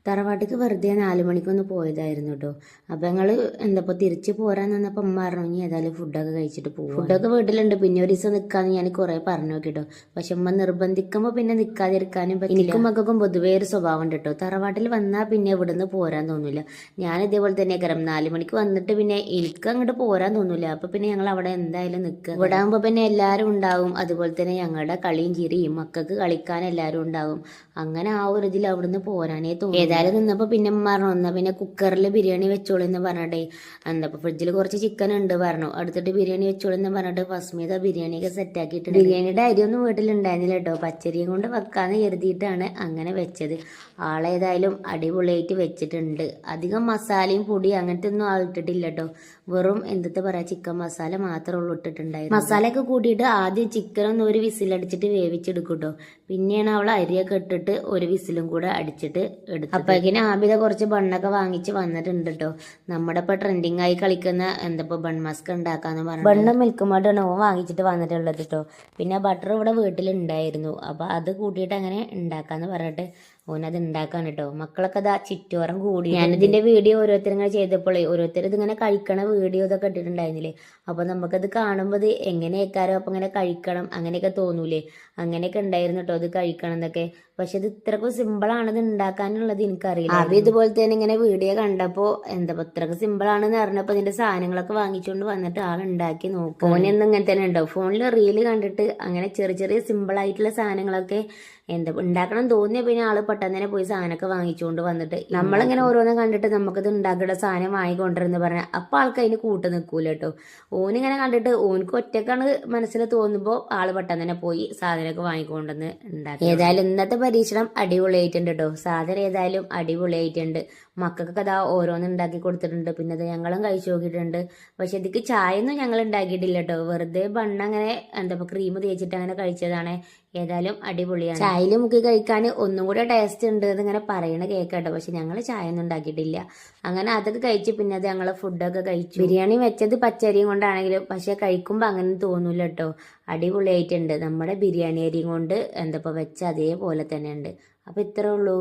തറവാട്ടിക്ക് വെറുതെ 4 മണിക്കൊന്ന് പോയതായിരുന്നു കേട്ടോ. അപ്പൊ ഞങ്ങള് എന്താ തിരിച്ചു പോരാൻ നിന്നപ്പോ അമ്മ പറഞ്ഞു ഇനി ഏതായാലും ഫുഡൊക്കെ കഴിച്ചിട്ട് പോകും. ഫുഡൊക്കെ വീട്ടിലുണ്ട്, പിന്നെ ഒരു ദിവസം നിൽക്കാന്ന് ഞാൻ കുറെ പറഞ്ഞു നോക്കിട്ടോ. പക്ഷെ അമ്മ നിർബന്ധിക്കുമ്പോ പിന്നെ നിൽക്കാതിരിക്കാനും പറ്റില്ല. എനിക്കും മക്കൾക്കും പൊതുവേ ഒരു സ്വഭാവം ഉണ്ട് കേട്ടോ. തറവാട്ടിൽ വന്നാൽ പിന്നെ ഇവിടുന്ന് പോരാൻ തോന്നില്ല. ഞാൻ ഇതേപോലെ തന്നെ കരം 4 മണിക്ക് വന്നിട്ട് പിന്നെ എനിക്ക് അങ്ങോട്ട് പോരാൻ തോന്നില്ല. അപ്പൊ പിന്നെ ഞങ്ങൾ അവിടെ എന്തായാലും നിൽക്കുക. ഇവിടെ ആകുമ്പോ പിന്നെ എല്ലാരും ഉണ്ടാവും. അതുപോലെ തന്നെ ഞങ്ങളുടെ കളിയും ചിരിയും മക്കൾക്ക് കളിക്കാൻ എല്ലാരും ഉണ്ടാവും. അങ്ങനെ ആ ഒരു ഇതിൽ അവിടുന്ന് പോരാനേ തോന്നി. ഏതായാലും നിന്നപ്പോ പിന്നെ പറഞ്ഞു എന്നാ പിന്നെ കുക്കറിൽ ബിരിയാണി വെച്ചോളൂ എന്ന് പറഞ്ഞിട്ടേ എന്താ ഫ്രിഡ്ജിൽ കുറച്ച് ചിക്കൻ ഉണ്ട് പറഞ്ഞു, അടുത്തിട്ട് ബിരിയാണി വെച്ചോളൂ എന്ന് പറഞ്ഞിട്ട് ഫസ്മിത ബിരിയാണിയൊക്കെ സെറ്റ് ആക്കിയിട്ട് ബിരിയാണിയുടെ അരിയൊന്നും വീട്ടിലുണ്ടായിരുന്നില്ല കേട്ടോ. പച്ചരിയും കൊണ്ട് വെക്കാന്ന് കരുതിയിട്ടാണ് അങ്ങനെ വെച്ചത്. ആളേതായാലും അടിപൊളിയായിട്ട് വെച്ചിട്ടുണ്ട്. അധികം മസാലയും പൊടി അങ്ങനത്തെ ഒന്നും ആളിട്ടിട്ടില്ല കേട്ടോ. വെറും എന്താ പറയാ ചിക്കൻ മസാല മാത്രമേ ഉള്ളൂ ഇട്ടിട്ടുണ്ടായിരുന്നു. മസാലയൊക്കെ കൂട്ടിയിട്ട് ആദ്യം ചിക്കൻ ഒന്ന് ഒരു വിസിലടിച്ചിട്ട് വേവിച്ചെടുക്കും കേട്ടോ. പിന്നെയാണ് അവൾ അരിയൊക്കെ ഇട്ടിട്ട് ഒരു വിസിലും കൂടെ അടിച്ചിട്ട് എടുത്തു. അപ്പോഴേക്കിന് ആബിദ കുറച്ച് ബണ്ണൊക്കെ വാങ്ങിച്ച് വന്നിട്ടുണ്ട് കേട്ടോ. നമ്മുടെ ഇപ്പൊ ട്രെൻഡിങ് ആയി കളിക്കുന്ന എന്താ ബൺ മസ്ക് ഉണ്ടാക്കാന്ന് പറഞ്ഞു ബണ്ണും മിൽക്ക് മഡാണ് ഓൻ വാങ്ങിച്ചിട്ട് വന്നിട്ടുള്ളത് കേട്ടോ. പിന്നെ ബട്ടർ ഇവിടെ വീട്ടിലുണ്ടായിരുന്നു, അപ്പൊ അത് കൂട്ടിയിട്ട് അങ്ങനെ ഉണ്ടാക്കാന്ന് പറഞ്ഞിട്ട് ഓനത് ഉണ്ടാക്കാണ് കേട്ടോ. മക്കളൊക്കെ അതാ ചുറ്റോറം കൂടി. ഞാനിതിന്റെ വീഡിയോ ഓരോരുത്തരിങ്ങനെ ചെയ്തപ്പോഴേ ഓരോരുത്തർ ഇതിങ്ങനെ കഴിക്കണ വീഡിയോ ഇതൊക്കെ ഇട്ടിട്ടുണ്ടായിരുന്നില്ലേ. അപ്പൊ നമുക്കത് കാണുമ്പോൾ ഇത് എങ്ങനെയൊക്കാരോ അപ്പൊ ഇങ്ങനെ കഴിക്കണം അങ്ങനെയൊക്കെ തോന്നൂലേ. അങ്ങനെയൊക്കെ ഉണ്ടായിരുന്നു കേട്ടോ ഇത് കഴിക്കണം എന്നൊക്കെ. പക്ഷെ ഇത് ഇത്രക്കും സിമ്പിൾ ആണിത് ഉണ്ടാക്കാനുള്ളത് എനിക്കറിയില്ല. അപ്പൊ ഇതുപോലെ തന്നെ ഇങ്ങനെ വീഡിയോ കണ്ടപ്പോ എന്താ ഇത്രക്ക് സിമ്പിൾ ആണെന്ന് പറഞ്ഞപ്പോ ഇതിന്റെ സാധനങ്ങളൊക്കെ വാങ്ങിച്ചുകൊണ്ട് വന്നിട്ട് ആൾ ഉണ്ടാക്കി നോക്കും. ഫോണിൽ ഇങ്ങനെ തന്നെ ഉണ്ടാവും. ഫോണിൽ റീല് കണ്ടിട്ട് അങ്ങനെ ചെറിയ ചെറിയ സിമ്പിൾ ആയിട്ടുള്ള സാധനങ്ങളൊക്കെ എന്താ ഉണ്ടാക്കണം തോന്നിയ പിന്നെ ആള് പെട്ടെന്ന് തന്നെ പോയി സാധനമൊക്കെ വാങ്ങിച്ചുകൊണ്ട് വന്നിട്ട് നമ്മളിങ്ങനെ ഓരോന്ന് കണ്ടിട്ട് നമുക്കത് ഉണ്ടാക്കേണ്ട സാധനം വാങ്ങിക്കൊണ്ടിരുന്ന് പറഞ്ഞാൽ അപ്പൊ ആൾക്ക് അതിന് കൂട്ട് നിൽക്കൂല കേട്ടോ. ഓനിങ്ങനെ കണ്ടിട്ട് ഓനക്ക് ഒറ്റക്കാണ് മനസ്സിൽ തോന്നുമ്പോൾ ആള് പെട്ടെന്ന് തന്നെ പോയി സാധനമൊക്കെ വാങ്ങിക്കൊണ്ടെന്ന് ഉണ്ടാക്കി. ഏതായാലും ഇന്നത്തെ പരീക്ഷണം അടിപൊളിയായിട്ടുണ്ട് കേട്ടോ. സാധനം ഏതായാലും അടിപൊളിയായിട്ടുണ്ട്. മക്കൾക്കൊക്കെ അതാ ഓരോന്ന് ഉണ്ടാക്കി കൊടുത്തിട്ടുണ്ട്. പിന്നെ അത് ഞങ്ങളും കഴിച്ചു നോക്കിയിട്ടുണ്ട്. പക്ഷെ ഇതിക്ക് ചായ ഒന്നും ഞങ്ങൾ ഉണ്ടാക്കിയിട്ടില്ല കേട്ടോ. വെറുതെ ബണ്ണങ്ങനെ എന്താ ക്രീം തേച്ചിട്ട് അങ്ങനെ കഴിച്ചതാണ്. ഏതായാലും അടിപൊളിയാണ്. ചായയിൽ മുക്കി കഴിക്കാൻ ഒന്നും കൂടെ ടേസ്റ്റ് ഉണ്ട് എന്നിങ്ങനെ പറയണ കേട്ടോ. പക്ഷെ ഞങ്ങൾ ചായ ഒന്നും ഉണ്ടാക്കിയിട്ടില്ല. അങ്ങനെ അതൊക്കെ കഴിച്ച് പിന്നെ അത് ഞങ്ങൾ ഫുഡൊക്കെ കഴിച്ചു. ബിരിയാണി വെച്ചത് പച്ചരിയും കൊണ്ടാണെങ്കിലും പക്ഷെ കഴിക്കുമ്പോൾ അങ്ങനെ തോന്നൂല കേട്ടോ. അടിപൊളിയായിട്ടുണ്ട്. നമ്മുടെ ബിരിയാണി അരിയും കൊണ്ട് എന്താ വെച്ച അതേപോലെ തന്നെ ഉണ്ട്. അപ്പൊ ഇത്രേ ഉള്ളൂ.